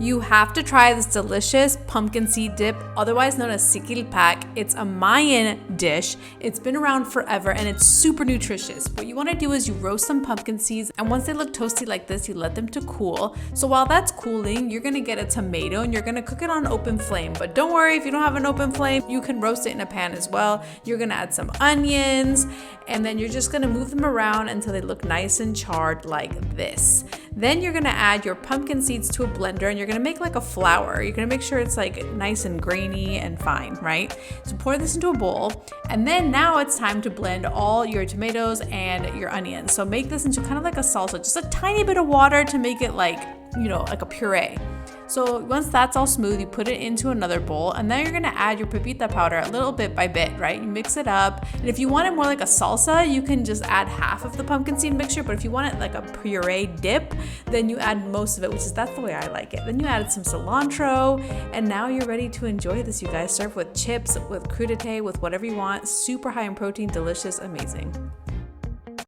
You have to try this delicious pumpkin seed dip, otherwise known as Sikil Pak. It's a Mayan dish. It's been around forever and it's super nutritious. What you want to do is you roast some pumpkin seeds, and once they look toasty like this, you let them to cool. So while that's cooling, you're going to get a tomato and you're going to cook it on open flame. But don't worry, if you don't have an open flame, you can roast it in a pan as well. You're going to add some onions, and then you're just going to move them around until they look nice and charred like this. Then you're going to add your pumpkin seeds to a blender, and you're going to make like a flour. You're going to make sure it's like nice and grainy and fine, right? So pour this into a bowl, and then now it's time to blend all your tomatoes and your onions. So make this into kind of like a salsa, just a tiny bit of water to make it like, like a puree. So once that's all smooth, you put it into another bowl, and then you're gonna add your pepita powder a little bit by bit, right? You mix it up, and if you want it more like a salsa, you can just add half of the pumpkin seed mixture, but if you want it like a puree dip, then you add most of it, that's the way I like it. Then you added some cilantro, and now you're ready to enjoy this, you guys. Serve with chips, with crudité, with whatever you want. Super high in protein, delicious, amazing.